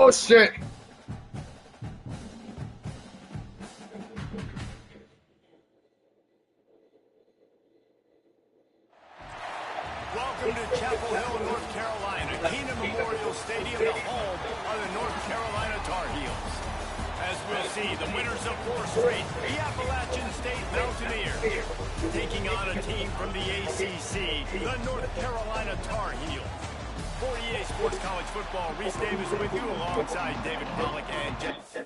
Oh, shit. Welcome to Chapel Hill, North Carolina, Keenan Memorial Stadium, the home of the North Carolina Tar Heels. As we'll see, the winners of 4 straight, the Appalachian State Mountaineers, taking on a team from the ACC, the North Carolina Tar Heels. For EA Sports College Football, Reese Davis with you alongside David Pollack and Jeff.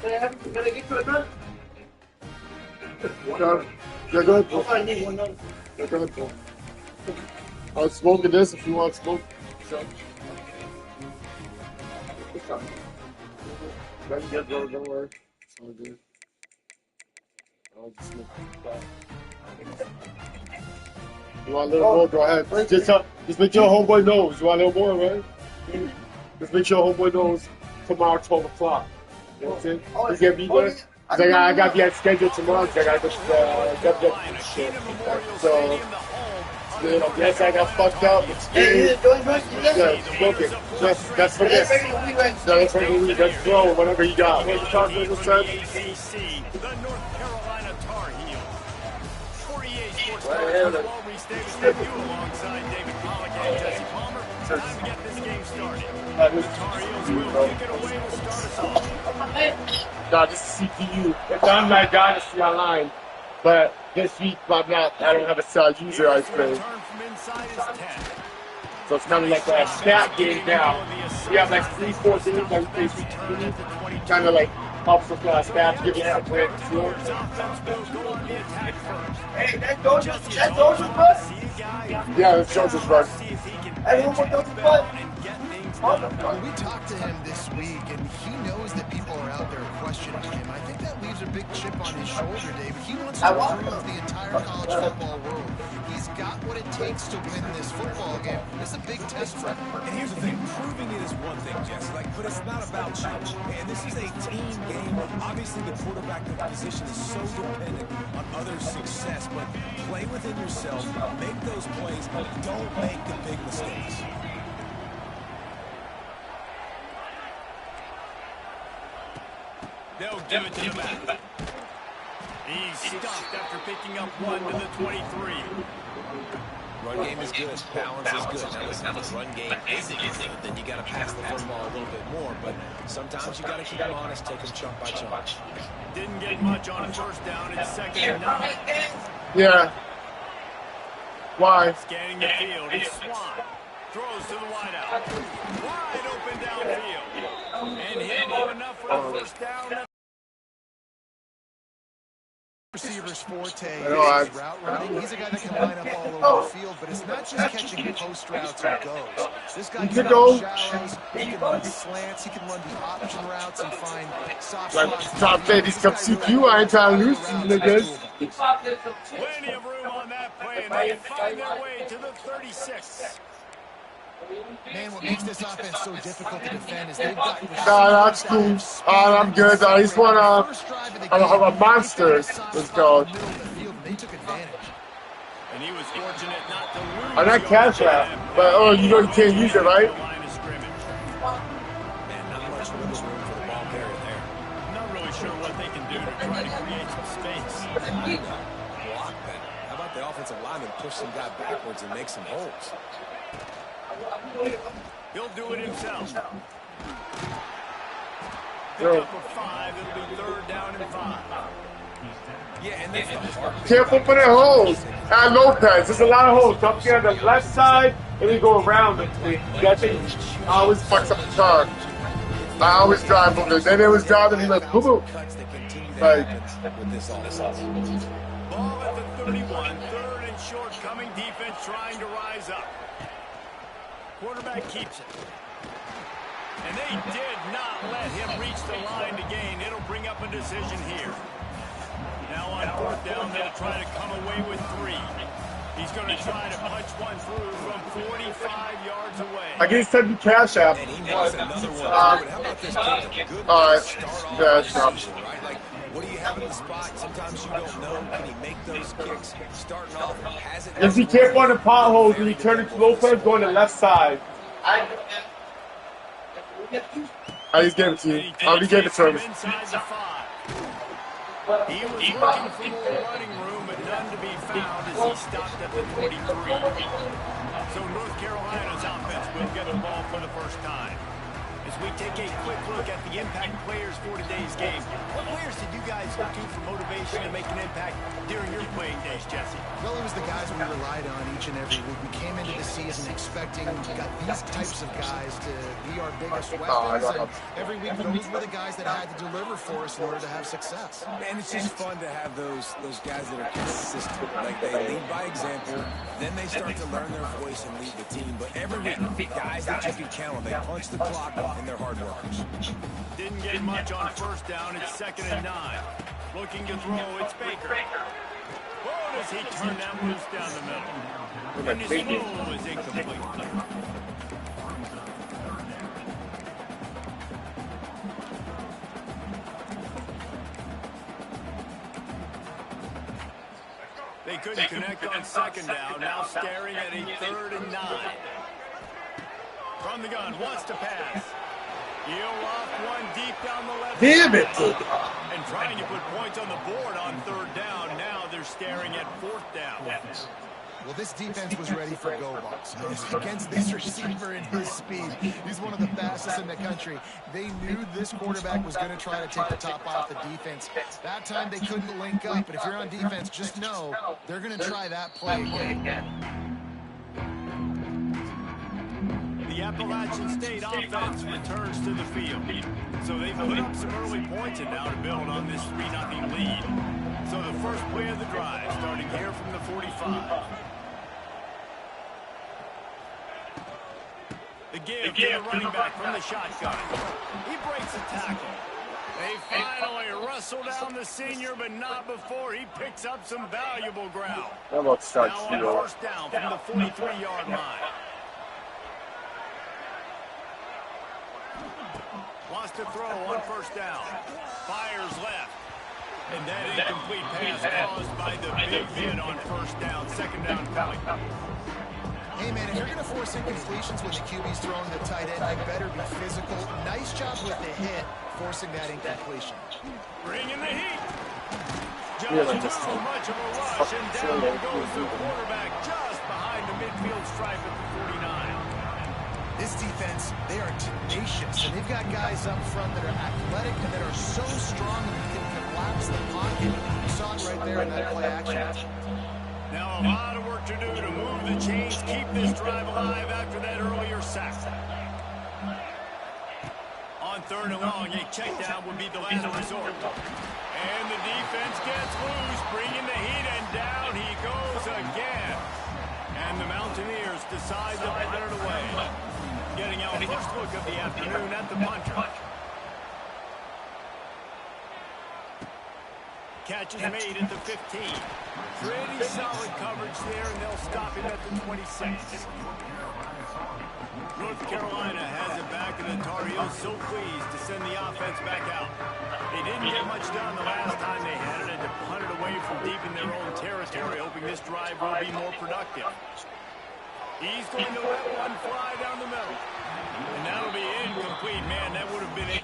Can I get you a gun? No. You're good. I need one. You're good. I'll smoke this if you want to smoke. So. Don't worry. It's all good. I'll just smoke that. You want a little more? Go ahead. Just make sure homeboy knows. You want a little more, right? Just make sure homeboy knows tomorrow, 12 o'clock. You know what I'm saying? He's gonna be there. I got to be on schedule tomorrow because I got to go to shit. So, you know, yes, I got fucked up. Yeah, smoke it. That's for this. That's for me. Let's throw whatever you got. What you talking about, son? The North Carolina Tar Heels. For EA Sports College Football, Reese Davis with you alongside David Pollack and Jesse Palmer. Time to get this game started. The Tar Heels will kick it away. Will start us off. Nah, this is CPU. I'm not Dynasty online, but this week I don't have a user I play. So it's kind of like a stat game now. We have like 3-4 games that we play. Kind of like helps with stats, giving us a plan to score. Hey, that's Joseph's bus? Yeah, that's Joseph's bus. Hey, who put Joseph's bus? We talked to him this week, and he knows that people are out there questioning him. I think that leaves a big chip on his shoulder, David. He wants to prove the entire college football world. He's got what it takes to win this football game. It's a big test for him. And here's the thing, proving it is one thing, Jesse, but it's not about you. And this is a team game. Obviously, the quarterback position is so dependent on others' success, but play within yourself, make those plays, don't make the big mistakes. They'll give it to him back. He's stopped after picking up 1 to the 23. Run game is good. Balance is good. Now listen, if the run game isn't good, then you got to pass the football a little bit more. But sometimes you got to keep them honest, take them chunk by chunk. Didn't get much on first down. It's 2nd and 9. Yeah. Why? Scanning the field. It's Swan. Throws to the wideout. Wide open downfield. And he'll have enough for a first down. Receiver's forte is route running. He's a guy that can line up all over the field, but it's not just catching post routes or goes. This guy can run shallows, he can run slants, he can run the option routes and find soft spots. Top 10, come CPU, I ain't trying to lose niggas. Plenty of room on that play, and they find their way to the 36. Man, what makes this offense so difficult to defend is they've got... That's cool. I'm good. I just want to have a monster. Let's go. They took advantage. And he was fortunate not to lose. I'm not cash out, but oh, you know you can't use it, right? Line of scrimmage. Man, not much wiggle room for the ball carrier there. Not really sure what they can do to try to create some space. Block that. How about the offensive lineman push some guy backwards and make some holes? He'll do it himself. Pick Yo. up a 5. It'll be 3rd down and 5. Yeah, and that's the hard thing. Careful for the holes. At Lopez, there's a lot of holes. Up here on the left side, and we go around it. That thing always fucks up the car. I always drive over there. Then it was driving, and like, boo boo. Like, With this offense. Ball at the 31. 3rd and short. Coming defense trying to rise up. Quarterback keeps it. And they did not let him reach the line to gain. It'll bring up a decision here. Now on 4th down, they'll try to come away with 3. He's going to try to punch one through from 45 yards away. I guess send me cash out. And he wants another one. How about this kick? Good All right. start off Yeah, the it's up. season, right? Like, what do you have in the spot? Sometimes you don't know. Can he make those kicks? Starting off, has it. If you can't run the potholes and you turn it to Lopez, go on the left side. I just gave it to you. I already gave it to him. Inside the 5. He was looking for more running room, but none to be found as he stopped at the 23. So North Carolina's offense will get the ball for the first time. As we take a quick look at the impact players for today's game, what players did you guys look to for motivation to make an impact during your playing days, Jesse? Well, it was the guys we relied on each and every week. We came into the season expecting these types of guys to be our biggest weapons. And every week, those were the guys that had to deliver for us in order to have success. Man, it's just fun to have those guys that are consistent. Like, they lead by example, then they start to learn their voice and lead the team. But every week, guys that you can count on, they punch the clock and they're hard workers. Didn't get much on 1st down. It's 2nd and 9. Looking to throw, it's Baker. Oh, does he turn that loose down the middle? And his throw is incomplete. They couldn't connect on 2nd down. Now staring at a 3rd and 9. From the gun, wants to pass. He'll off one deep down the left. Damn it! And trying to put points on the board on 3rd down. Now they're staring at 4th down. Well, this defense was ready for go balls. Against this receiver and his speed, he's one of the fastest in the country. They knew this quarterback was going to try to take the top off the defense. That time they couldn't link up, but if you're on defense, just know they're going to try that play again. The Appalachian State offense returns to the field. So they've put up some early points and now to build on this 3-0 lead. So the first play of the drive, starting here from the 45. The give to the running back from the shotgun. He breaks the tackle. They finally wrestle down the senior, but not before he picks up some valuable ground. How about start Now on 1st down from the 43-yard line. Wants to throw on 1st down. Fires left. And that incomplete pass caused by the big hit on 1st down. 2nd down coming. Hey, man, if you're going to force incompletions when the QB's throwing the tight end, you better be physical. Nice job with the hit, forcing that incompletion. Bringing the heat. Just too much of a rush, and down goes the quarterback just behind the midfield stripe at the 49. This defense, they are tenacious, and they've got guys up front that are athletic and that are so strong that they can collapse the pocket. You saw it right there in that play action. Now a lot of work to do to move the chains, keep this drive alive after that earlier sack. On 3rd and long, a check down would be the last resort. And the defense gets loose, bringing the heat, and down he goes again. And the Mountaineers decide to punt it away. Getting our first look of the afternoon at the punter. Catch is made at the 15. Pretty solid coverage there, and they'll stop him at the 26. North Carolina has it back, and the Tar Heels so pleased to send the offense back out. They didn't get much done the last time they had it, and to punt it away from deep in their own territory, hoping this drive will be more productive. He's going to let one fly down the middle. And that'll be incomplete, man. That would have been it.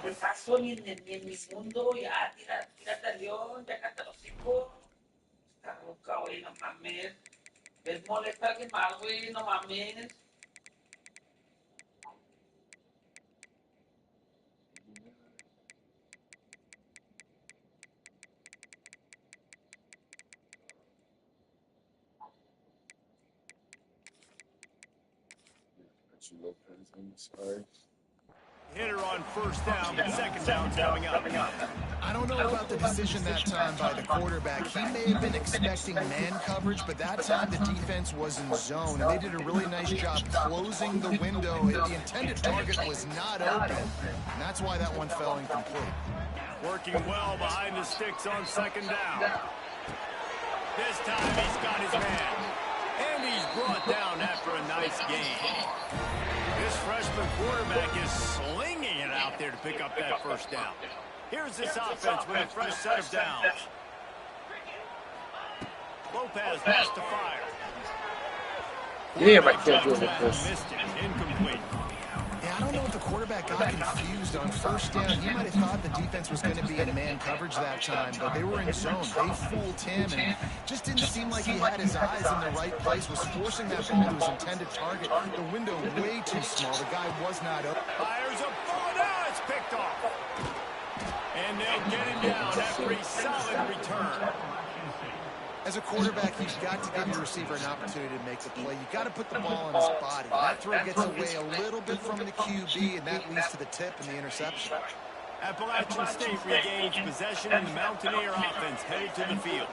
Hitter on 1st down, but 2nd down's coming up. I don't know about the decision that time by the quarterback. He may have been expecting man coverage, but that time the defense was in zone, and they did a really nice job closing the window. The intended target was not open, and that's why that one fell incomplete. Working well behind the sticks on 2nd down. This time he's got his man, and he's brought down after a nice game. This freshman quarterback is slinging it out there to pick up that 1st down. Here's this offense with a fresh set of downs. Lopez has to fire. Damn, I can't do it with this. Missed it. Incomplete. Yeah, I don't know if the quarterback got confused on 1st down. He might have thought the defense was going to be in man coverage that time, but they were in zone. They fooled him, and just didn't seem like he had his eyes in the right place, was forcing that ball to his intended target. The window way too small. The guy was not up. Fires a ball. Now it's picked off. And they'll get him down after a solid return. As a quarterback, you've got to give your receiver an opportunity to make the play. You've got to put the ball on his body. That throw gets away a little bit from the QB, and that leads to the tip and the interception. Appalachian State regains possession, and the Mountaineer offense headed to the field.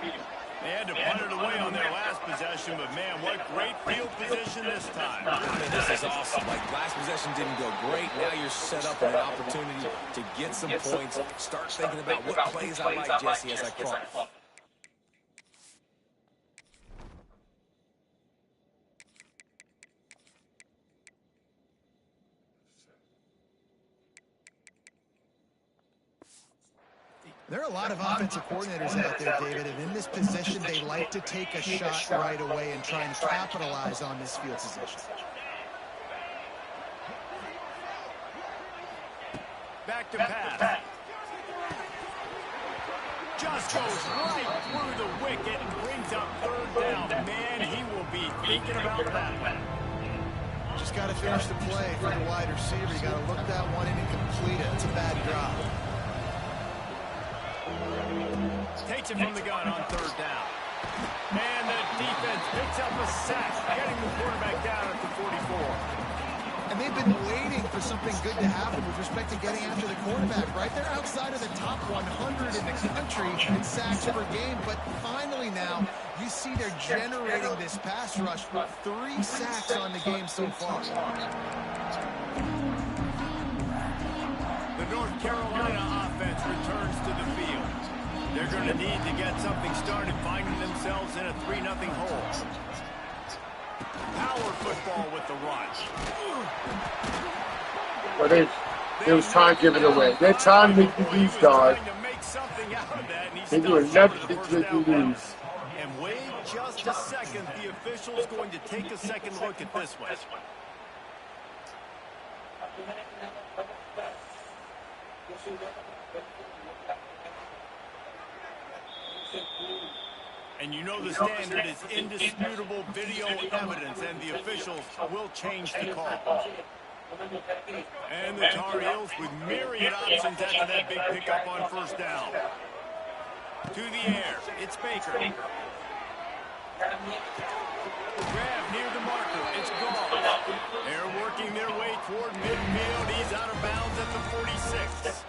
They had to punt it away on their last possession, but man, what great field position this time. I mean, this is awesome. Like, last possession didn't go great. Now you're set up with an opportunity to get some points. Start thinking about what plays I like, Jesse, as I call. There are a lot of offensive coordinators out there, David, and in this position, they like to take a shot right away and try and capitalize on this field position. Back to pass. Just goes right through the wicket and brings up 3rd down. Man, he will be thinking about that one. Just got to finish the play for the wide receiver. You got to look that one in and complete it. It's a bad drop. Takes it from the gun on 3rd down. And the defense picks up a sack, getting the quarterback down at the 44. And they've been waiting for something good to happen with respect to getting after the quarterback, right? They're outside of the top 100 in the country in sacks per game, but finally now you see they're generating this pass rush. 3 sacks on the game so far. The North Carolina offense returns to the field. They're going to need to get something started, finding themselves in a 3-0 hole. Power football with the rush. But it was time giving away. Their time to make the leads, guard. They doing nothing to make the leads. And wait just a second. The official's going to take a second look at this one. And you know the standard is indisputable video evidence, and the officials will change the call. And the Tar Heels with myriad options after that big pickup on 1st down. To the air, it's Baker. Grab near the marker. It's gone. They're working their way toward midfield. He's out of bounds at the 46.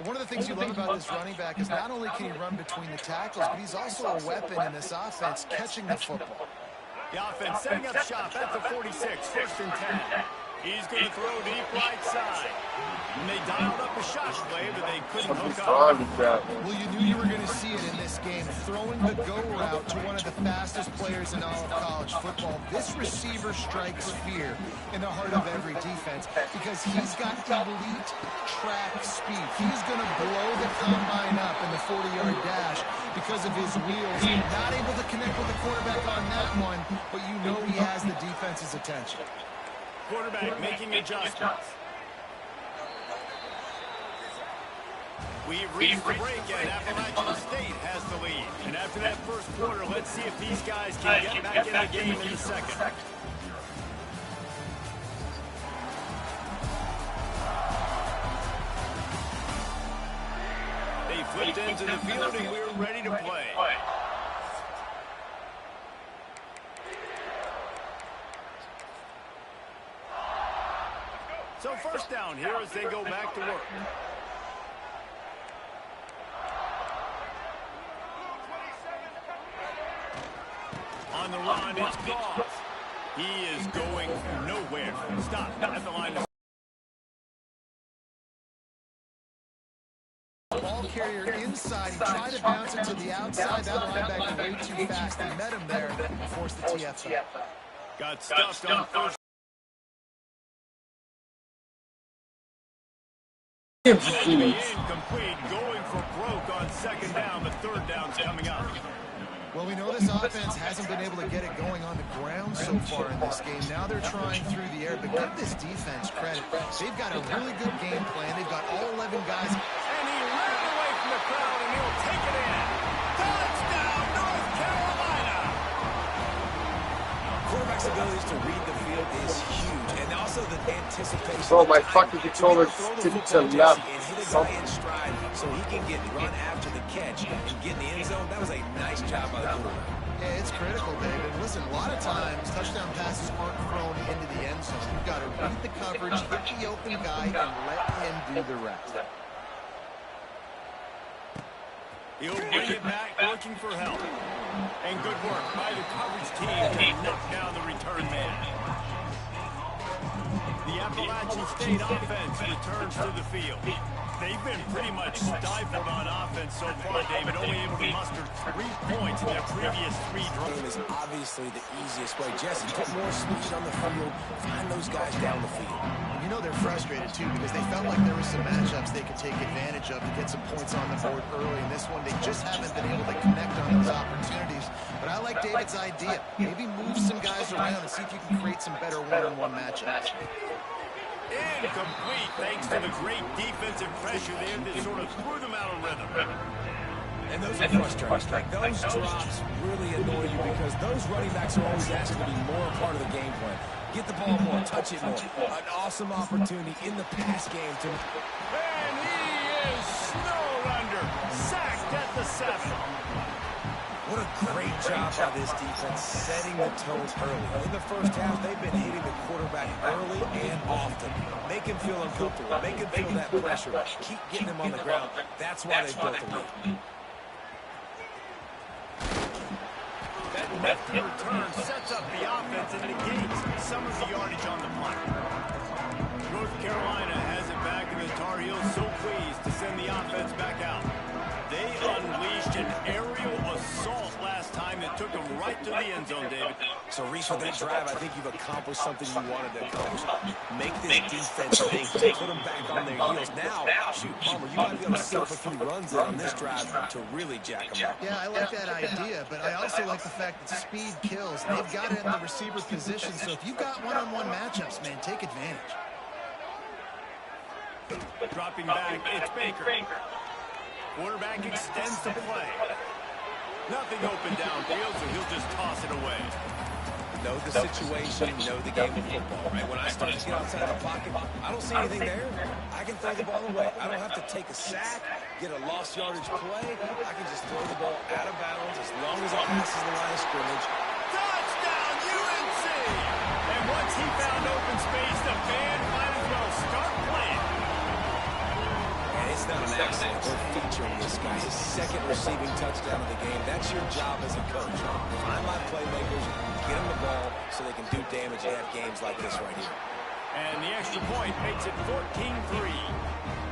One of the things you love about this running back is not only can he run between the tackles, but he's also a weapon in this offense catching the football. The offense setting up shop at the 46, 1st and 10. He's going to throw deep right side. And they dialed up a shot play, but they couldn't hook up. Well, you knew you were going to see it in this game. Throwing the go route to one of the fastest players in all of college football. This receiver strikes fear in the heart of every defense because he's got elite track speed. He's going to blow the combine up in the 40-yard dash because of his wheels. Not able to connect with the quarterback on that one, but you know he has the defense's attention. Quarterback making adjustments. We've reached the break, and Appalachian State has the lead. And after that first quarter, let's see if these guys can get back in the game in the second. They flipped into the field, and we're ready to play. So first down here as they go back to work. On the run, it's Goss. He is going nowhere. Stop at the line. Ball carrier inside. He tried to bounce it to the outside. That linebacker way too fast. He met him there and forced the TFL. Got stuffed on first. Incomplete, going for broke on second down, but third down's coming up. Well, we know this offense hasn't been able to get it going on the ground so far in this game. Now they're trying through the air, but give this defense credit. They've got a really good game plan. They've got all 11 guys. And he ran away from the crowd, and he'll take it in. Touchdown, North Carolina! Quarterback's abilities to read the field is huge, and also the anticipation. Bro, my fucking controller tipped to the left. And hit a guy in stride so he can get run after the catch and get in the end zone. That was a nice job by the quarterback. Yeah, it's critical, David. Listen, a lot of times touchdown passes aren't thrown into the end zone. You've got to read the coverage, hit the open guy, and let him do the rest. He'll bring it back, looking for help. And good work by the coverage team to knock down the return man. The Appalachian State offense returns to the field. They've been pretty much stifled on offense so far, David, only able to muster 3 points in their previous 3 drives. Is obviously the easiest way. Jesse, put more speed on the field, find those guys down the field. You know they're frustrated, too, because they felt like there were some matchups they could take advantage of to get some points on the board early. In this one, they just haven't been able to connect on those opportunities. But I like David's idea. Maybe move some guys around and see if you can create some better one-on-one matchups. Incomplete, thanks to the great defensive pressure there that sort of threw them out of rhythm. And those are frustrating. Like, those drops really annoy you because those running backs are always asked to be more a part of the game plan. Get the ball more, touch it more. An awesome opportunity in the pass game to... And he is snowed under, sacked at the 7. What a great job by this defense setting the tone early. In the first half, they've been hitting the quarterback early and often. Make him feel uncomfortable. Make him feel that pressure. Keep getting him on the ground. That's why they built the lead. That lefty return sets up the offense and negates some of the yardage on the punt. North Carolina has it back, and the Tar Heels so pleased to send the offense back out. They unleashed an aerial assault last time that took them right to the end zone, David. So, Reese, with that drive, I think you've accomplished something you wanted to accomplish. Make this defense think, put them back on their heels. Now, shoot, Palmer, you might be able to stuff a few runs in on this drive to really jack them up. Yeah, I like that idea, but I also like the fact that speed kills. They've got it in the receiver position, so if you've got one-on-one matchups, man, take advantage. Dropping back, it's Baker. Quarterback extends the play. Nothing open downfield, so he'll just toss it away. know the situation, know the game of football, right? When I start to get outside the pocket, I don't see anything there. I can throw the ball away. I don't have to take a sack, get a lost yardage play. I can just throw the ball out of bounds as long as it passes the line of scrimmage. Touchdown, UNC! And once he found open space, the band might as well start playing. And it's not an accident. They're featuring this guy. His second receiving touchdown of the game. That's your job as a coach. Find my playmakers, get them the ball so they can do damage and have games like this right here. And the extra point makes it 14-3.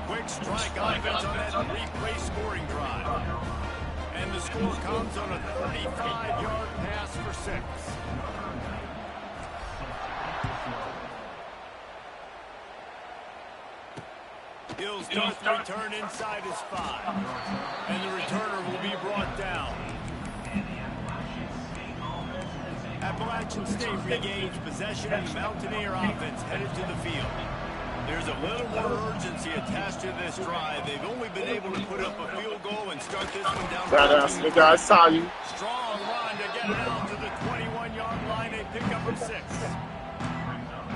Quick strike offense on that replay scoring drive. And the score comes on a 35-yard pass for 6. He'll start the return inside his 5. And the returner will be brought down. Appalachian State regains possession and the Mountaineer offense headed to the field. There's a little more urgency attached to this drive. They've only been able to put up a field goal and start this one down. Badass, the guy saw you. Strong run to get it out to the 21-yard line. They pick up a 6.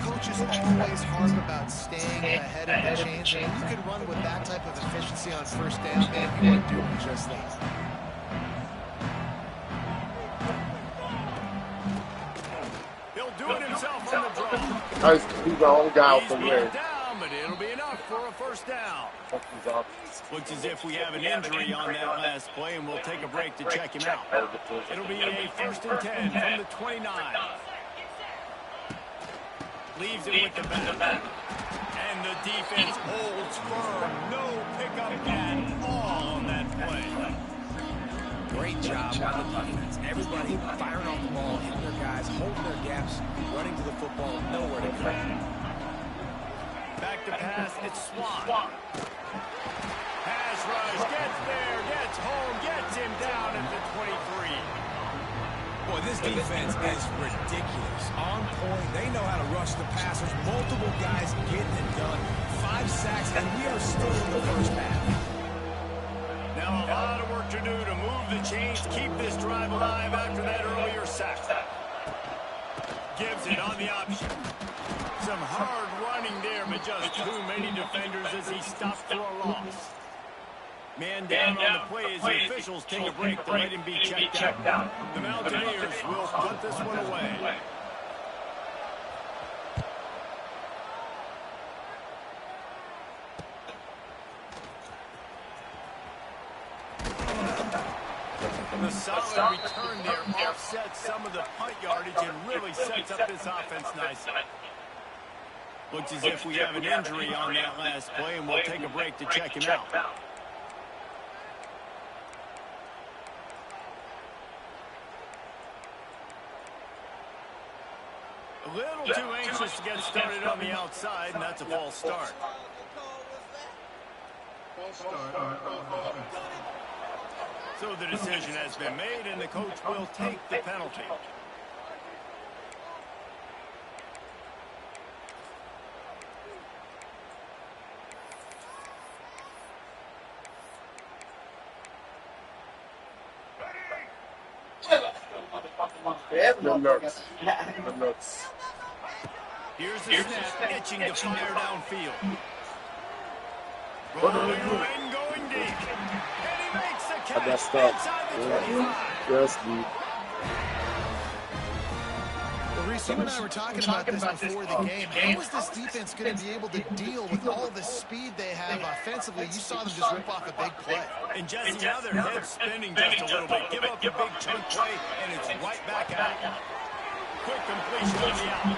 Coaches always harp about staying ahead of the chains. And you can run with that type of efficiency on first down, man. You are doing just that. He'll do it himself on the draw. Nice, he's the whole guy out from there. Down, but it'll be enough for a first down. Looks as if we have an injury on that last play, and we'll take a break to check him out. It'll be a 1st and 10 from the 29. Leaves it with the back. And the defense holds firm. No pickup at all on that play. Great job by the defense. Everybody firing off the ball, hitting their guys, holding their gaps, running to the football, nowhere to go. Back to pass, it's Swan. Pass rush, gets there, gets home, gets him down at the 23. Boy, this defense is ridiculous. On point, they know how to rush the passers. Multiple guys getting it done. 5 sacks, and we are still in the first half. Now a lot of work to do to move the chains, keep this drive alive after that earlier sack. Gives it on the option. Some hard running there, but just too many defenders as he stopped for a loss. Man down on the play as the officials take a break to let him be checked out. The Mountaineers will punt this one away. The solid return there offsets some of the punt yardage and really sets up this offense nicely. Looks as if we have an injury on that last play, and we'll take a break to check him out. A little too anxious to get started on the outside, and that's a false start. So the decision has been made, and the coach will take the penalty. The nuts. Here's the snap, itching to fire downfield. Rolling and going deep. And he makes the catch inside the 25. Yes, dude. Well, Reese, you and I were talking about this before the game. How is this defense going to be able to deal with all the speed they have offensively? You saw them just rip off a big play. And Jesse, now their head's spinning just a little bit. Give up a big chunk play, and it's right back out. Quick completion on the out.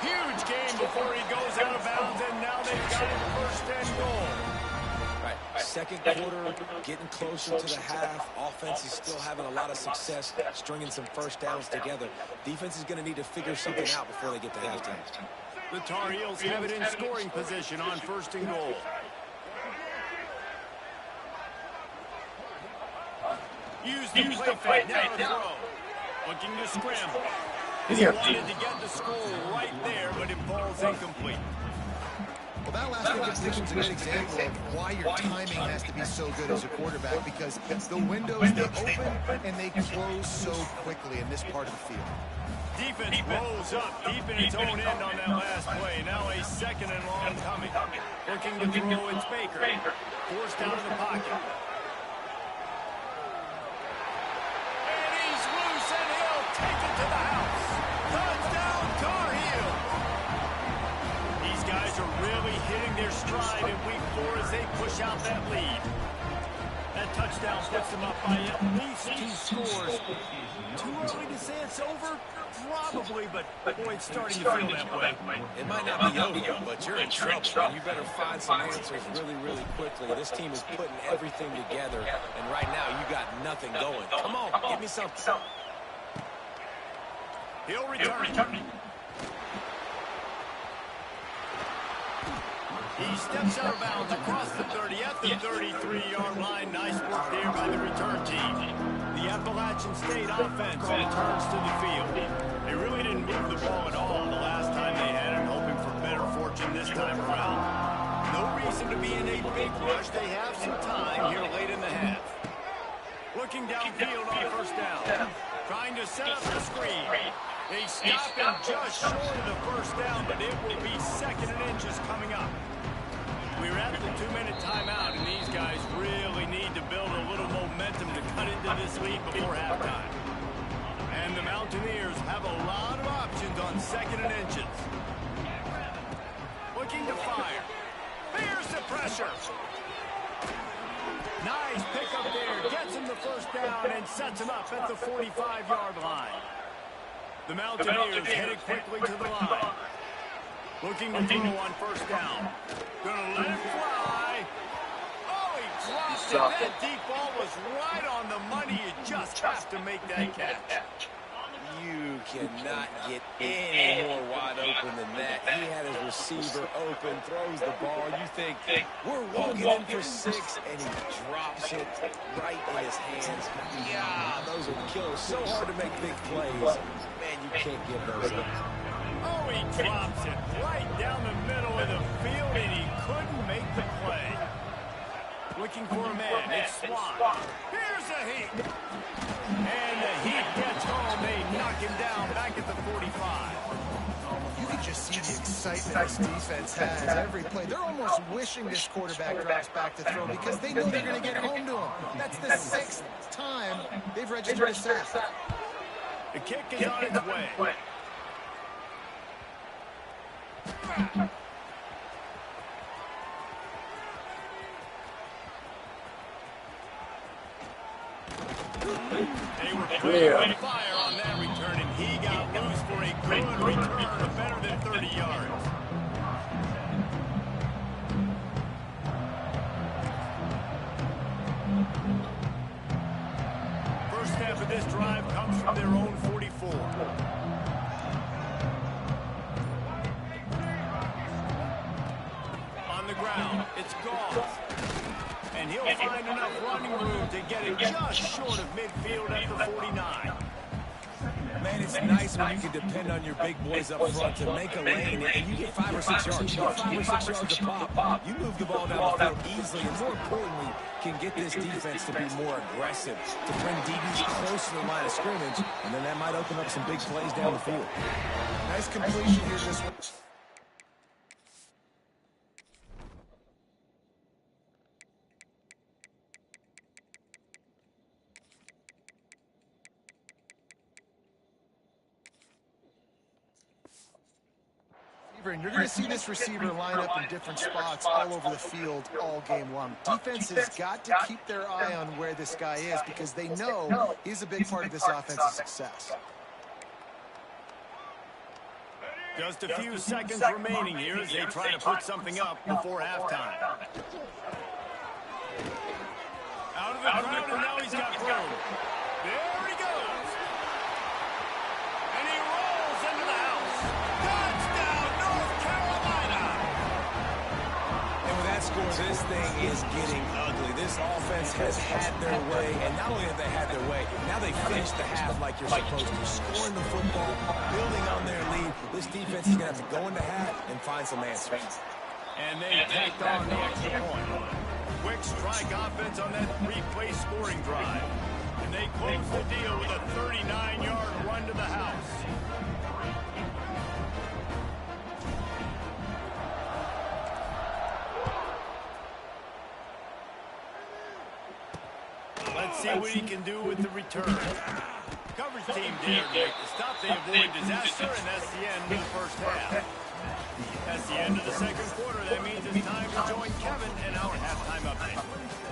Huge game before he goes out of bounds, and now they've got him 1st and goal. Right. Second quarter, getting closer to the half. Offense is still having a lot of success stringing some first downs together. Defense is going to need to figure something out before they get to halftime. The Tar Heels have it in scoring position on 1st and goal. Use the play fake, now to throw. Looking to scramble. He wanted to get the score right there, but it falls incomplete. Well, that last incompletion is a good example of why your timing has to be so good as a quarterback, because the windows, they open and they close so quickly in this part of the field. Defense rolls up deep in its own end on that last play. Now a second and long coming. Looking to throw, it's Baker. Forced out of the pocket. And he's loose, and he'll take it to the house. Touchdown, Tar Heels. These guys are really hitting their stride in week 4 as they push out that lead. That touchdown puts them up by at least 2 scores. Too early to say it's over? Probably, but boy, it's starting to feel that way. It might not be over, but you're in trouble. And you better find some answers really, really quickly. This team is putting everything together, and right now you got nothing going. Come on, give me something. He'll return. He steps out of bounds across the 30 at the 33-yard line. Nice work there by the return team. The Appalachian State offense returns to the field. They really didn't move the ball at all the last time they had it, hoping for better fortune this time around. No reason to be in a big rush. They have some time here late in the half. Looking downfield on first down. Trying to set up the screen. They stop him just short of the first down, but it will be second and inches coming up. We're at the 2-minute timeout, and these guys really need to build a little momentum to cut into this lead before halftime. And the Mountaineers have a lot of options on second and inches. Looking to fire. Here's the pressure. Nice pickup there. Gets him the first down and sets him up at the 45-yard line. The Mountaineers headed quickly to the line. Looking to throw on first down. Gonna let it fly. Oh, he dropped it. That deep ball was right on the money. You just have to make that catch. You cannot get any more wide open than that. He had his receiver open, throws the ball. You think, we're walking in for 6, and he drops it right in his hands. Yeah, those are killers. So hard to make big plays. Man, you can't give those up. Oh, he drops it right down the middle of the field, and he couldn't make the play. Looking for a man. It's Swan. Here's a heat. And the Heat gets home. They knock him down back at the 45. You can just see the excitement this defense has every play. They're almost wishing this quarterback drops back to throw because they know they're going to get home to him. That's the 6th time they've registered a sack. The kick is on its way. They were putting on fire on that return, and he got loose for a good return of better than 30 yards. First half of this drive comes from their own 44. On the ground, it's Goff. And he'll find enough running room to get it just short of midfield at the 49. Man, it's nice when you can depend on your big boys up front to make a lane, and you get 5 or 6 yards. You get 5 or 6 yards a pop. You move the ball down the field easily, and more importantly, can get this defense to be more aggressive, to bring DBs close to the line of scrimmage, and then that might open up some big plays down the field. Nice completion here this one. And you're going to see this receiver line up in different spots all over the field all game long. Defense has got to keep their eye on where this guy is because they know he's a big part of this offense's success. Just a few seconds remaining here as they try to put something up before halftime. Out of the crowd, and now he's got room. There he goes. And he rolls into the house. Touchdown, North Carolina. And with that score, this thing is getting ugly. This offense has had their way, and not only have they had their way, now they finished the half like you're supposed to. Scoring the football, building on their lead. This defense is going to have to go in the half and find some answers. And they tacked on the extra point. Quick strike offense on that three-play scoring drive. And they close the deal with a 39-yard run to the house. Let's see what he can do with the return. Coverage team there to make the stop. They avoid disaster, and that's the end of the first half. That's the end of the second quarter. That means it's time to join Kevin and our halftime update.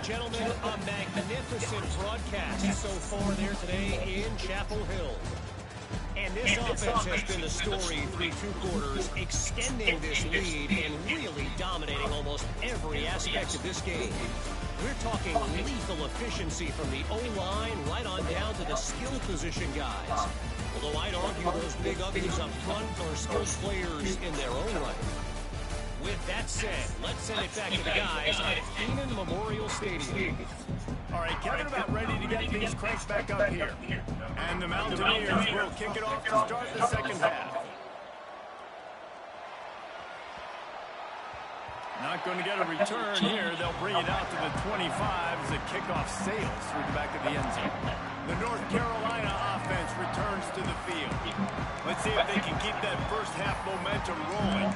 Gentlemen, a magnificent broadcast so far there today in Chapel Hill. And this offense has been the story through 2 quarters, extending this lead and really dominating almost every aspect of this game. We're talking lethal efficiency from the O-line right on down to the skill position guys. Although I'd argue those big uglies up front are skilled players in their own right. With that said, let's send it back to the guys at Heisman Memorial Stadium. All right, Kevin, about ready to get these cranks back up here. And the Mountaineers will kick it off to start the second half. Not going to get a return here. They'll bring it out to the 25 as the kickoff sails through the back of the end zone. The North Carolina offense returns to the field. Let's see if they can keep that first half momentum rolling.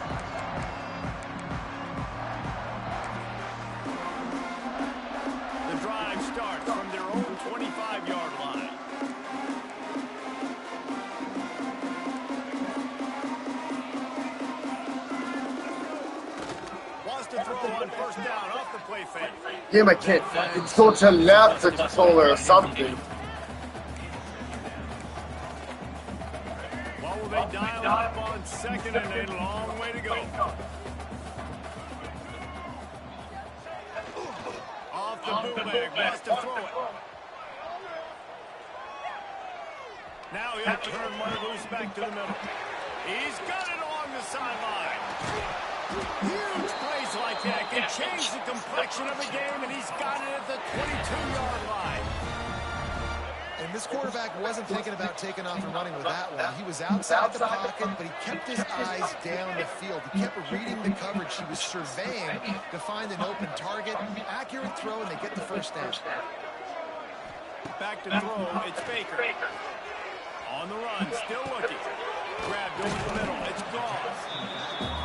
The drive starts from their own 25-yard line. To throw on first down off the play fake. Yeah, my kid. It's so to left the controller or something. What will they dial up on second and a long way to go? Off the bootleg, wants to throw it. Now he'll turn one loose back to the middle. He's got it along the sideline. Huge plays like that can change the complexion of a game, and he's got it at the 22-yard line. And this quarterback wasn't thinking about taking off and running with that one. He was outside the pocket, but he kept his eyes down the field. He kept reading the coverage. He was surveying to find an open target. Accurate throw, and they get the first down. Back to throw, it's Baker. On the run, still looking. Grabbed over the middle, it's Goss.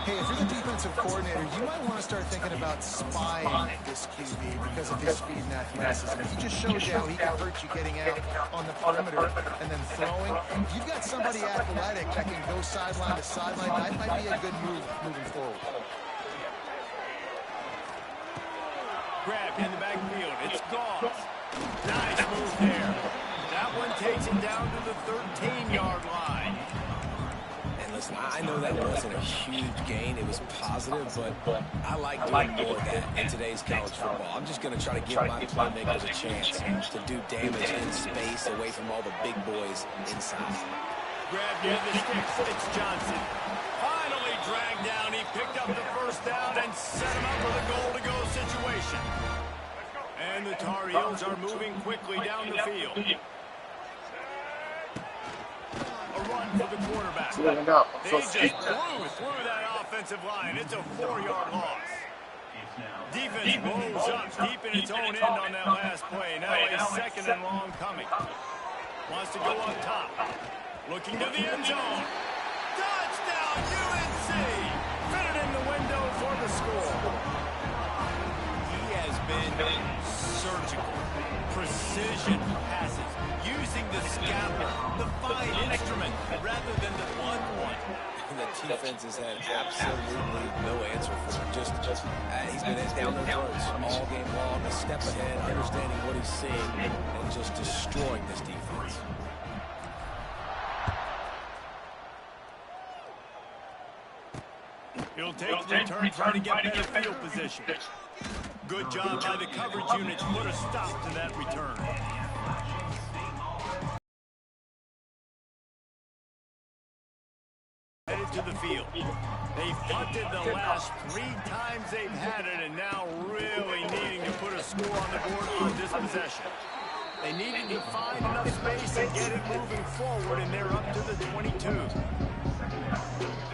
Hey, if you're the defensive coordinator, you might want to start thinking about spying this QB because of his speed and athleticism. He just showed you how he can hurt you getting out on the perimeter and then throwing. If you've got somebody athletic that can go sideline to sideline, that might be a good move moving forward. Grabbed in the backfield, it's Goss. Nice move there. That one takes him down to the 13-yard line. Listen, I know that wasn't a huge gain. It was positive, but I like doing more of that in today's college football. I'm just going to try to give my playmakers a chance to do damage in space away from all the big boys inside. Grab near the sticks. It's Johnson. Finally dragged down. He picked up the first down and set him up with a goal-to-go situation. And the Tar Heels are moving quickly down the field. Run for the quarterback. They just blew through that offensive line. It's a 4-yard loss. Defense blows up deep in its own end on that last play. Now a second and long coming. Wants to go up top. Looking to the end zone. Touchdown, UNC! Fitted in the window for the score. He has been surgical. Precision passes. Using the scalpel, the fine instrument, rather than the blunt one. And the defense has had absolutely no answer for him. He's been down their throats all game long, a step ahead, understanding what he's seeing, and just destroying this defense. He'll take the return, trying to get better field position. Good job by the coverage unit to put a stop to that return. Headed to the field. They've punted the last 3 times they've had it, and now really needing to put a score on the board on this possession. They needed to find enough space and get it moving forward, and they're up to the 22.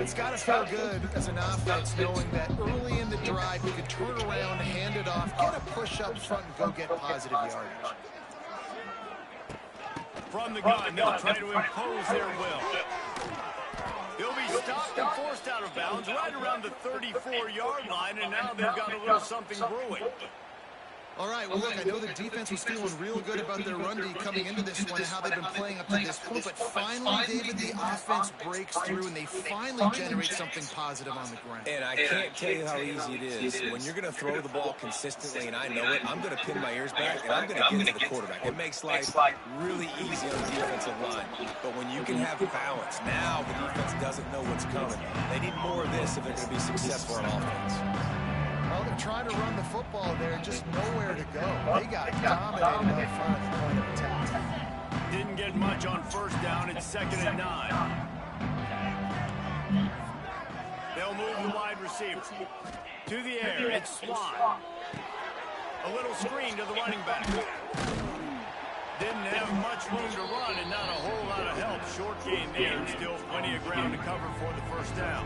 It's got to feel good as an offense knowing that early in the drive you could turn around, hand it off, get a push up front, and go get positive yardage. From the gun, they'll try to impose their will. He'll be stopped and forced out of bounds right around the 34-yard line, and now they've got a little something brewing. All right, well, look, I know the defense was feeling real good about their run D coming into this one and how they've been playing up to this point, but finally, David, the offense breaks through and they finally generate something positive on the ground. And I can't tell you how easy it is. When you're going to throw the ball consistently, and I know it, I'm going to pin my ears back, and I'm going to get to the quarterback. It makes life really easy on the defensive line. But when you can have balance, now the defense doesn't know what's coming. They need more of this if they're going to be successful on offense. Well, they're trying to run the football there, just nowhere to go. They got dominated up front at the point of attack. Didn't get much on first down. It's 2nd and 9. They'll move the wide receiver. To the air, it's Swan. A little screen to the running back. Didn't have much room to run and not a whole lot of help. Short gain there. Still plenty of ground to cover for the first down.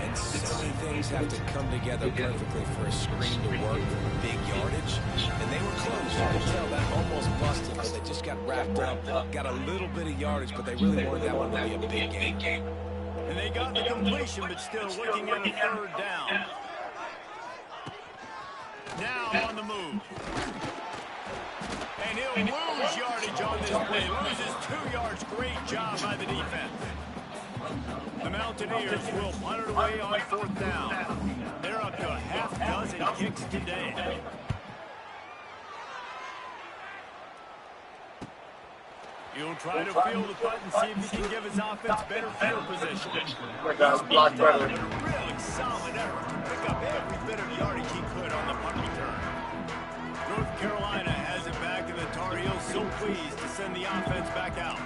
And so many things have to come together perfectly for a screen to work for big yardage. And they were close. You could tell that almost busted, but they just got wrapped up. Got a little bit of yardage, but they really wanted that one to be a big game. And they got the completion, but still looking at a 3rd down. Now on the move. And he'll lose yardage on this play. Loses 2 yards. Great job by the defense. The Mountaineers will punt it away on 4th down. They're up to a half dozen kicks today. He'll try to field the punt and see if he can give his offense better field position. He's blocked a really solid effort to pick up every bit of yardage he could on the punt return. North Carolina has it back, and the Tar Heels so pleased to send the offense back out.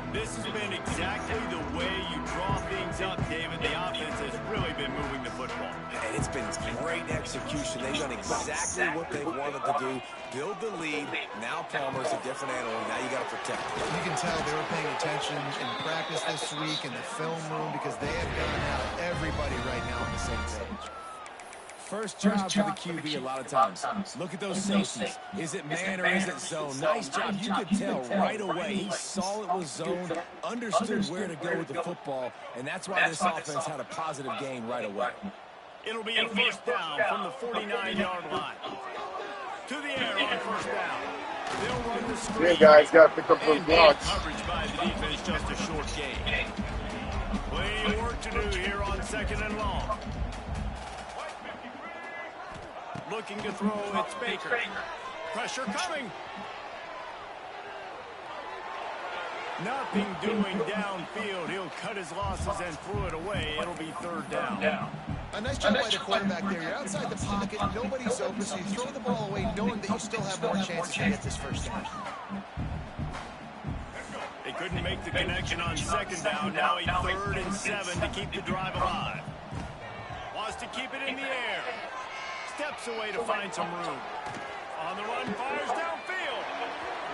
This has been exactly the way you draw things up, David. The offense has really been moving the football. And it's been great execution. They've done exactly what they wanted to do. Build the lead. Now Palmer's a different animal. Now you got to protect him. You can tell they were paying attention in practice this week in the film room because they have got everybody right now on the same page. First job for the QB a lot of times. Look at those safeties. Is it man or is it zone? Nice job. You could tell right away. He saw it was zone, understood where to go with the football, and that's why this offense had a positive gain right away. It'll be a 1st down from the 49-yard line. To the air on 1st down. They'll run the screen. Yeah, guys, got to pick up those blocks. Coverage by the defense, just a short gain. Plenty of work to do here on 2nd and long. Looking to throw, it's Baker. Pressure coming. Nothing doing downfield. He'll cut his losses and throw it away. It'll be 3rd down. A nice job by the quarterback there. You're outside the pocket. Nobody's open, so you throw the ball away knowing that you still have more chances to get this first down. They couldn't make the connection on 2nd down. Now a 3rd and 7 to keep the drive alive. Wants to keep it in the air. Steps away to find some room. On the run, fires downfield.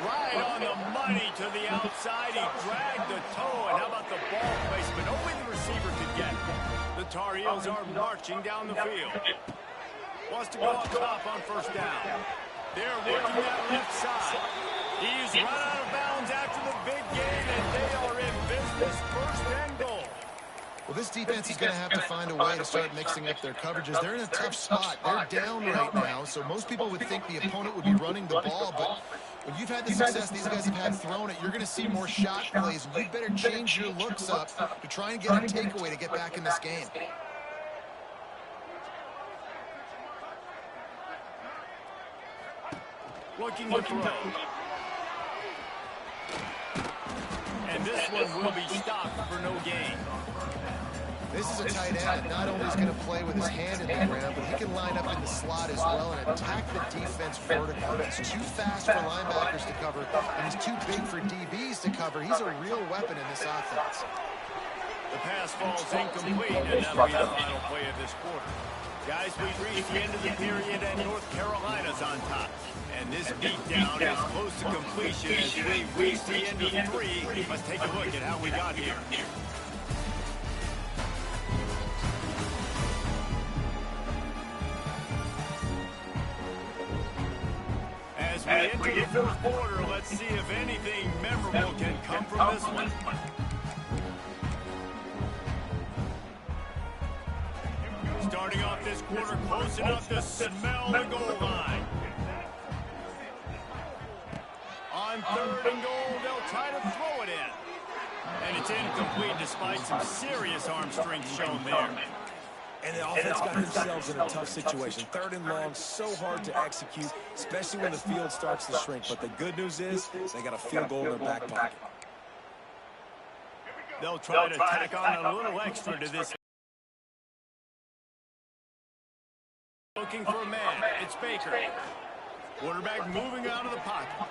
Right on the money to the outside. He dragged the toe. And how about the ball placement? Only the receiver could get. The Tar Heels are marching down the field. Wants to go up top on 1st down. They're working that left side. He's run out of bounds after the big gain, and they are in business. 1st and goal. Well, this defense is going to have to find a way to start mixing up their coverages. They're in a tough spot. They're down right now, so most people would think the opponent would be running the ball, but when you've had the success these guys have had throwing it, you're going to see more shot plays, and you better change your looks up to try and get a takeaway to get back in this game. Looking to throw. And this one will be stopped for no gain. This is a tight end that not only is going to play with his hand in the ground, but he can line up in the slot as well and attack the defense vertically. He's too fast for linebackers to cover, and he's too big for DBs to cover. He's a real weapon in this offense. The pass falls incomplete, and that'll be the final play of this quarter. Guys, we've reached the end of the period, and North Carolina's on top. And this beatdown is close to completion as we reach the end of 3. Let's take a look at how we got here. As we enter the 4th quarter, let's see if anything memorable can come from this one. Starting off this quarter close enough to smell the goal line. On 3rd and goal, they'll try to throw it in. And it's incomplete despite some serious arm strength shown there. And the offense got themselves in a tough situation. 3rd and long, so hard to execute, especially when the field starts to shrink. But the good news is they got a field goal in their back pocket. They'll try to tack on a little extra to this. Looking for a man. It's Baker. Quarterback moving out of the pocket.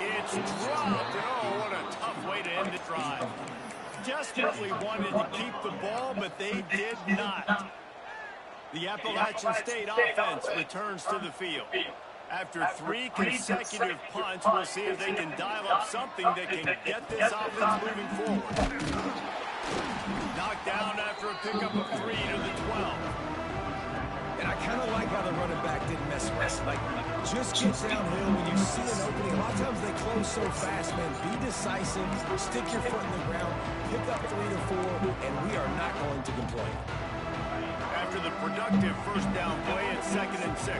It's dropped. Oh, what a tough way to end the drive. Desperately wanted to keep the ball, but they did not. The Appalachian State offense returns to the field. After 3 consecutive punts, we'll see if they can dial up something that can get this offense moving forward. Knocked down after a pickup of 3 to the 12. And I kind of like how the running back didn't mess around. Like, just get downhill when you see an opening. A lot of times they close so fast, man. Be decisive, stick your foot in the ground, pick up 3 to 4, and we are not going to complain. After the productive first down play, it's 2nd and 6.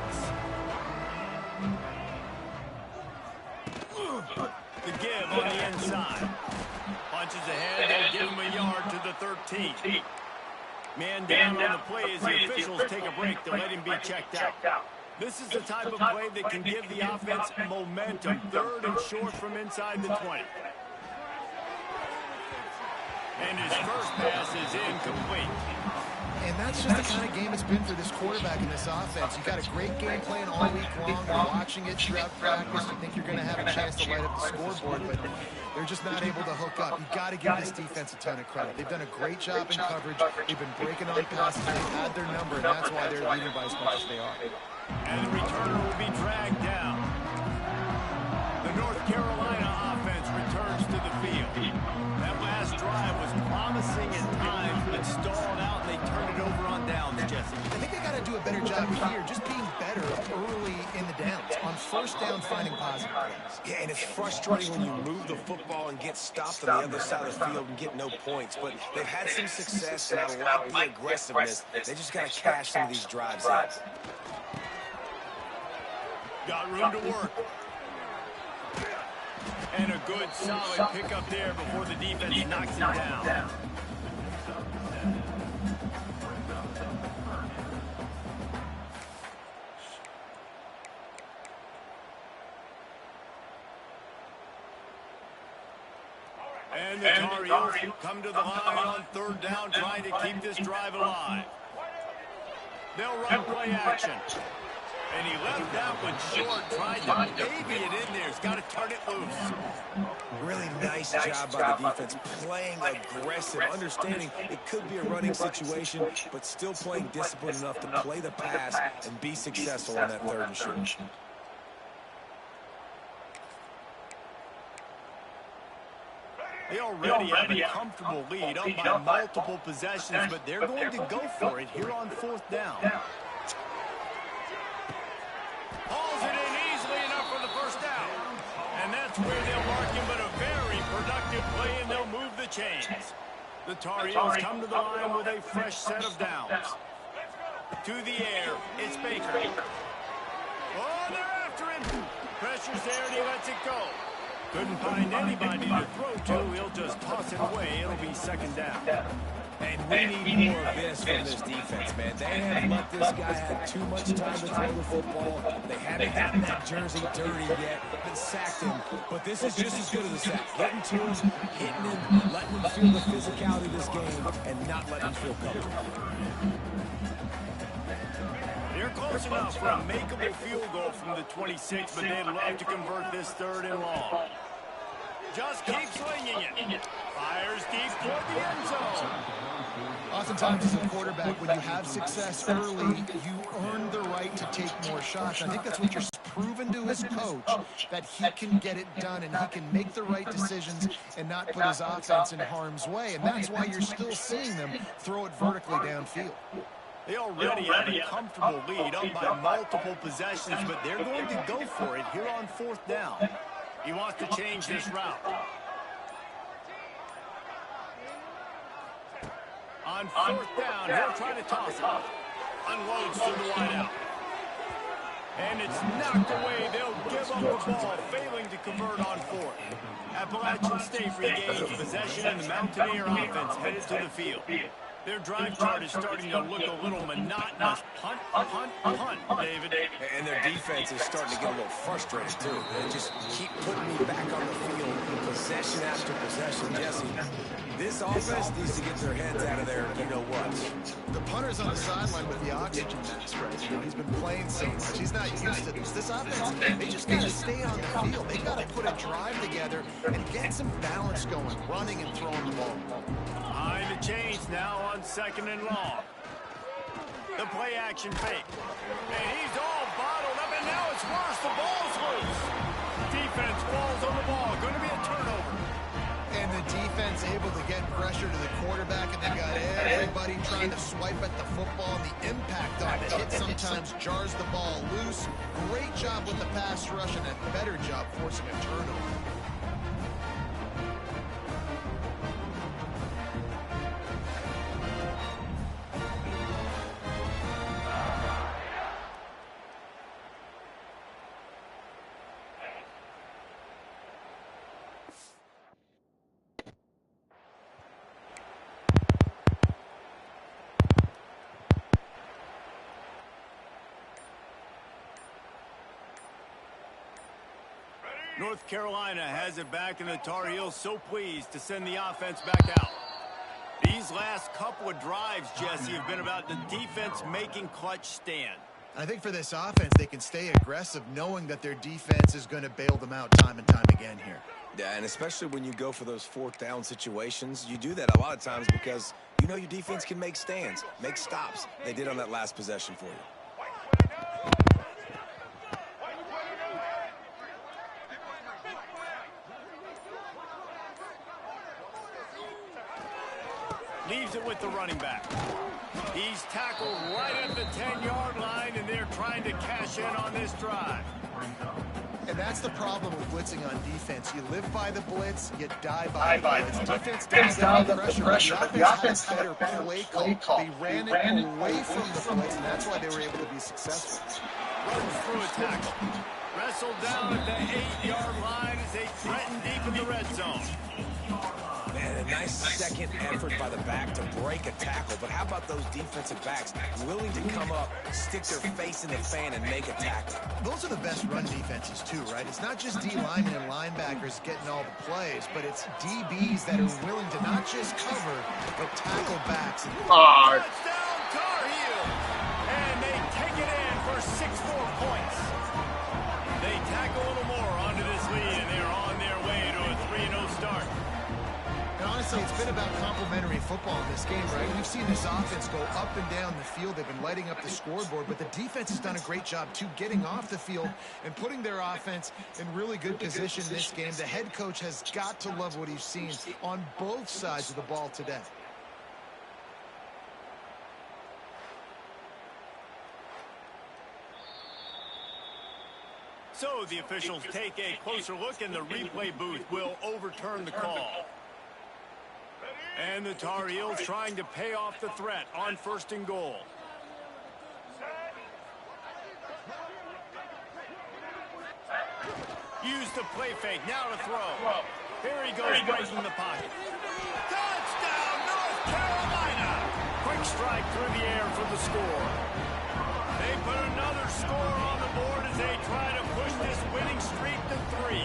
The give on the inside. Punches ahead, they'll give him a yard to the 13. Man down on the play as the officials take a break to let him be checked out. This is the type of play that can give the offense momentum. 3rd and short from inside the 20. And his first pass is incomplete. And that's just the kind of game it's been for this quarterback in this offense. You got a great game plan all week long. You're watching it throughout practice. You think you're going to have a chance to light up the scoreboard, but they're just not able to hook up. You've got to give this defense a ton of credit. They've done a great job in coverage. They've been breaking on passes. They've had their number, and that's why they're leading by as much as they are. And the returner will be dragged down. The North Carolina offense returns to the field. That last drive was promising at times, but stalled out, and they turned it over on downs, Jesse. I think they got to do a better job here, just being better early in the downs. On 1st down, finding positive plays. Yeah, and it's frustrating when you move the football and get stopped on the other side of the field and get no points. But they've had some success, and I like the aggressiveness. They just got to cash some of these drives in. Got room to work. And a good, solid pickup there before the defense knocks him down. And the Tar Heels come to the line on 3rd down, trying to keep this drive alive. They'll run play action. And he left that one short, tried to baby it in there. He's got to turn it loose. Really nice job by the defense, playing aggressive, understanding it could be a running situation, but still playing disciplined enough to play the pass and be successful on that 3rd and short. They already have a comfortable lead up by multiple possessions, but they're going to go for it here on 4th down. Hauls it in easily enough for the first down. And that's where they'll mark him, but a very productive play, and they'll move the chains. The Tar Heels come to the line with a fresh set of downs. To the air, it's Baker. Oh, they're after him. Pressure's there, and he lets it go. Couldn't find anybody to throw to. He'll just toss it away. It'll be 2nd down. And we need more of this from this defense, man. They haven't let this guy have too much time to throw the football. They haven't gotten that jersey dirty yet. Been sacked him. But this is just as good as a sack. Getting to him, hitting him, letting him feel the physicality of this game, and not letting him feel comfortable. They're close enough for a makeable field goal from the 26, but they'd love to convert this 3rd and long. Just keep swinging it. Fires deep toward the end zone. Oftentimes as a quarterback, when you have success early, you earn the right to take more shots. I think that's what you're proven to his coach, that he can get it done and he can make the right decisions and not put his offense in harm's way. And that's why you're still seeing them throw it vertically downfield. They already have a comfortable lead up by multiple possessions, but they're going to go for it here on 4th down. He wants to change this route. On On fourth down, he'll try to toss it. Unloads to the wideout. And it's knocked away. They'll give up the ball, failing to convert on fourth. Appalachian State regains possession, and the Mountaineer offense headed to the field. Their drive chart is starting to look a little monotonous. Punt, punt, punt, David. And their defense is starting to get a little frustrated, too. They just keep putting me back on the field, possession after possession. Jesse, this offense needs to get their heads out of there, you know what. The punter's on the sideline with the oxygen mask right now. He's been playing so much. He's not used to this. This offense, they just got to stay on the field. They got to put a drive together and get some balance going, running and throwing the ball. Behind the chains now on second and long. The play action fake. And he's all bottled up, and now it's worse. The ball's loose. Defense falls on the ball. Going to be a turnover. And the defense able to get pressure to the quarterback, and they got everybody trying to swipe at the football, and the impact on the hit sometimes jars the ball loose. Great job with the pass rush, and a better job forcing a turnover. North Carolina has it back, and the Tar Heels so pleased to send the offense back out. These last couple of drives, Jesse, have been about the defense making clutch stand. I think for this offense, they can stay aggressive knowing that their defense is going to bail them out time and time again here. Yeah, and especially when you go for those fourth down situations, you do that a lot of times because you know your defense can make stands, make stops. They did on that last possession for you. Leaves it with the running back. He's tackled right at the 10-yard line, and they're trying to cash in on this drive. And that's the problem with blitzing on defense. You live by the blitz, you die by the blitz. Defense dialed up the pressure, but the offense had a better play call. They ran it away from the blitz, and that's why they were able to be successful. Runs through a tackle. Wrestled down at the 8-yard line as they threaten deep in the red zone. Man, a nice second effort by the back to break a tackle. But how about those defensive backs willing to come up, stick their face in the fan, and make a tackle? Those are the best run defenses, too, right? It's not just D-linemen and linebackers getting all the plays, but it's DBs that are willing to not just cover, but tackle backs. Touchdown, Tar Heels! And they take it in for 6 more points. They tack a little more onto this lead, and they're on their way to a 3-0 start. And honestly, it's been about complementary football in this game, right? We've seen this offense go up and down the field. They've been lighting up the scoreboard, but the defense has done a great job, too, getting off the field and putting their offense in really good position in this game. The head coach has got to love what he's seen on both sides of the ball today. So the officials take a closer look, and the replay booth will overturn the call. And the Tar Heels trying to pay off the threat on 1st and goal. Use the play fake, now to throw. Here he goes, breaking the pocket. Touchdown, North Carolina! Quick strike through the air for the score. They put another score on the board as they try to push this winning streak to 3.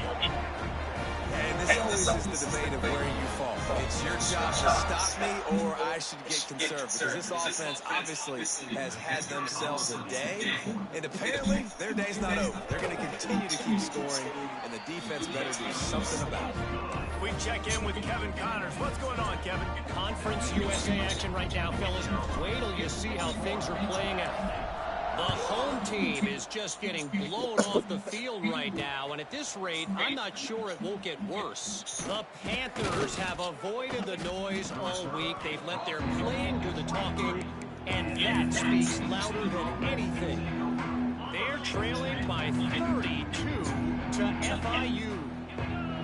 And this always is the debate of where you fall. It's your job to stop me, or I should get concerned, because this offense obviously has had themselves a day, and apparently their day's not over. They're going to continue to keep scoring, and the defense better do something about it. We check in with Kevin Connors. What's going on, Kevin? Conference USA action right now, fellas. Wait till you see how things are playing out. The home team is just getting blown off the field right now, and at this rate, I'm not sure it won't get worse. The Panthers have avoided the noise all week. They've let their playing do the talking, and that speaks louder than anything. They're trailing by 32 to FIU.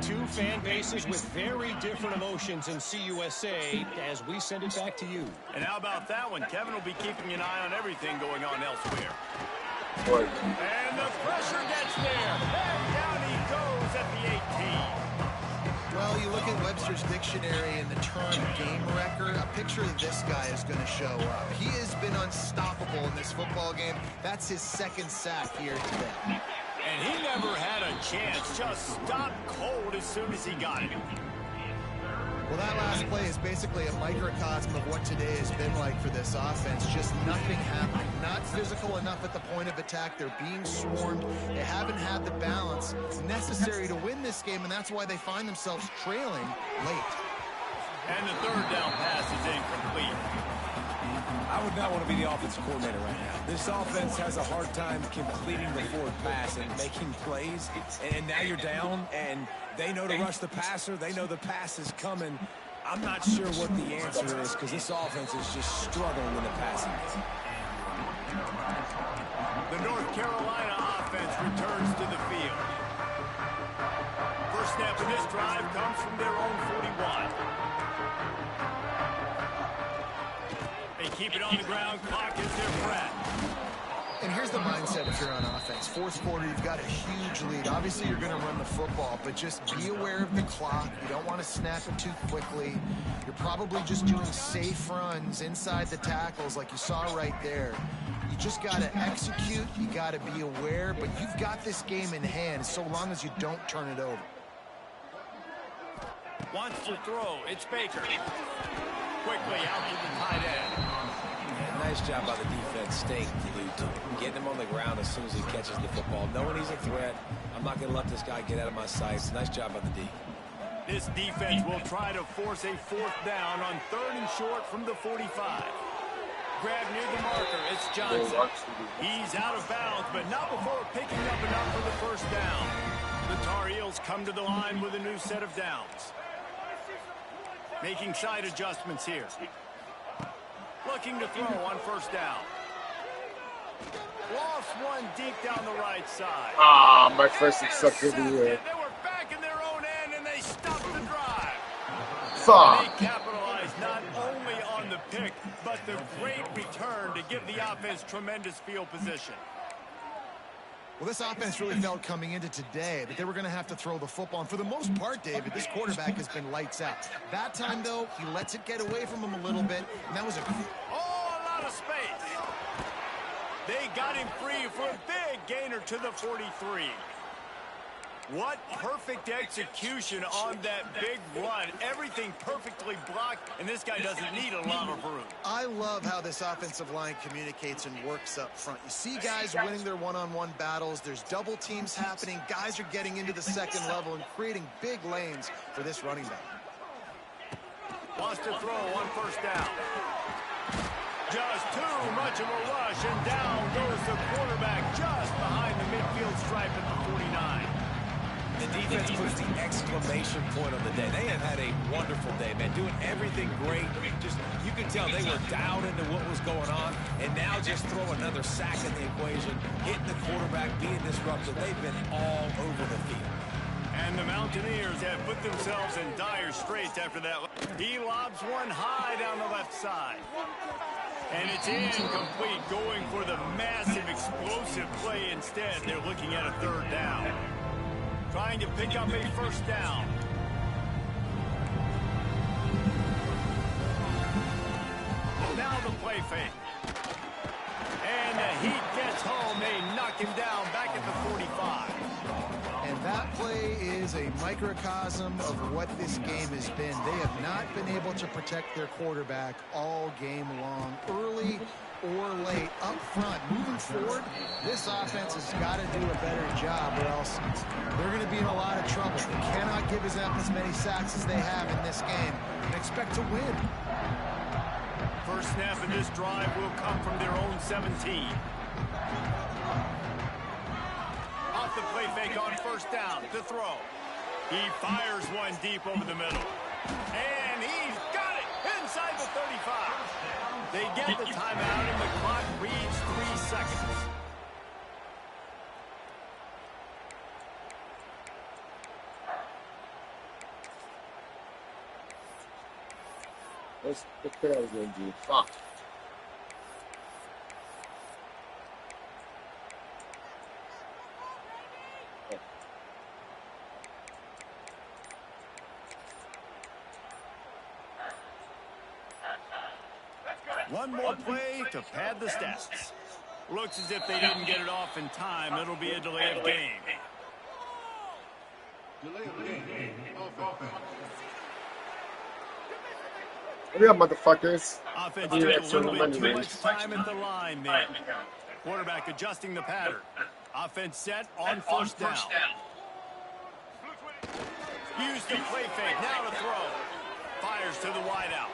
two fan bases with very different emotions in CUSA as we send it back to you. And how about that one? Kevin will be keeping an eye on everything going on elsewhere. Boy. And the pressure gets there. And down he goes at the 18. Well, you look at Webster's dictionary and the term game wrecker, a picture of this guy is going to show up. He has been unstoppable in this football game. That's his second sack here today. And he never had a chance. Just stopped cold as soon as he got it. Well, that last play is basically a microcosm of what today has been like for this offense. Just nothing happening. Not physical enough at the point of attack. They're being swarmed. They haven't had the balance necessary to win this game, and that's why they find themselves trailing late. And the third down pass is incomplete. I would not want to be the offensive coordinator right now. This offense has a hard time completing the forward pass and making plays. And now you're down, and they know to rush the passer. They know the pass is coming. I'm not sure what the answer is because this offense is just struggling in the passing game. The North Carolina offense returns to the field. First snap of this drive comes from their own 41. They keep it on the ground. Clock is their friend. And here's the mindset if you're on offense. Fourth quarter, you've got a huge lead. Obviously, you're going to run the football, but just be aware of the clock. You don't want to snap it too quickly. You're probably just doing safe runs inside the tackles like you saw right there. You just got to execute. You got to be aware, but you've got this game in hand so long as you don't turn it over. Wants to throw. It's Baker. Quickly out to the tight end. Nice job by the defense staying glued to him. Getting him on the ground as soon as he catches the football. Knowing he's a threat, I'm not going to let this guy get out of my sights. Nice job by the D. This defense will try to force a fourth down on 3rd and short from the 45. Grab near the marker. It's Johnson. He's out of bounds, but not before picking up enough for the first down. The Tar Heels come to the line with a new set of downs. Making side adjustments here. Looking to throw on first down. Lost one deep down the right side. Ah, my first sucked everywhere. They were back in their own end and they stopped the drive. Fuck. They capitalized not only on the pick, but the great return to give the offense tremendous field position. Well, this offense really felt coming into today that they were going to have to throw the football. And for the most part, David, this quarterback has been lights out. That time, though, he lets it get away from him a little bit, and that was a lot of space. They got him free for a big gainer to the 43. What perfect execution on that big run. Everything perfectly blocked, and this guy doesn't need a lot of room. I love how this offensive line communicates and works up front. You see guys winning their one-on-one battles. There's double teams happening. Guys are getting into the second level and creating big lanes for this running back. Wants to throw on first down. Just too much of a rush, and down goes the quarterback just behind the midfield stripe at the 49. The defense puts the exclamation point on the day. They have had a wonderful day, man. Doing everything great. Just, you can tell they were dialed into what was going on, and now just throw another sack in the equation, hitting the quarterback, being disruptive. They've been all over the field. And the Mountaineers have put themselves in dire straits after that. He lobs one high down the left side. And it's incomplete, going for the massive explosive play instead. They're looking at a third down. Trying to pick up a first down. Now the play fake. And the Heat gets home. They knock him down back at the 45. And that play is a microcosm of what this game has been. They have not been able to protect their quarterback all game long, early or late, up front. Moving forward, this offense has got to do a better job, or else they're going to be in a lot of trouble. They cannot give us up as many sacks as they have in this game and expect to win. First snap of this drive will come from their own 17. Off the play fake on first down to throw. He fires one deep over the middle. And he's got it inside the 35. They get the timeout and the clock reads 3 seconds. Let's put out his name, fuck. One more play to pad the stats. Looks as if they didn't get it off in time. It'll be a delay of game. Hurry up, motherfuckers. Offense took a little bit too much time at the line there. Quarterback adjusting the pattern. Offense set on first down. Use the play fake. Now to throw. Fires to the wideout.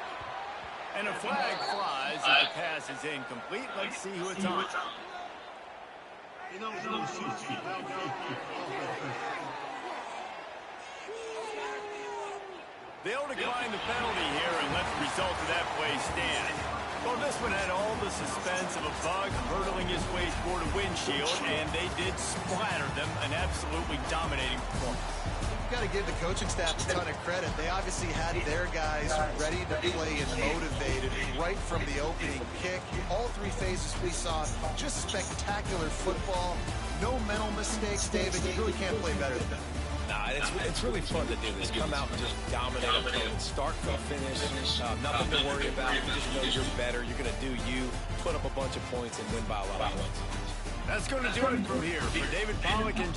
And a flag flies as the pass is incomplete. Let's see who it's on. They'll decline the penalty here and let the result of that play stand. Well, this one had all the suspense of a bug hurtling his way toward a windshield, and they did splatter them. An absolutely dominating performance. Got to give the coaching staff a ton of credit. They obviously had their guys ready to play and motivated right from the opening kick. All three phases we saw, just spectacular football. No mental mistakes, David. You really can't play better than that. Nah, it's really fun to do this. Come out and just dominate opponents, start from finish. Nothing to worry about. You just know you're better. You're going to do you, put up a bunch of points, and win by a lot of points. That's going to do it from here. For David Pollack and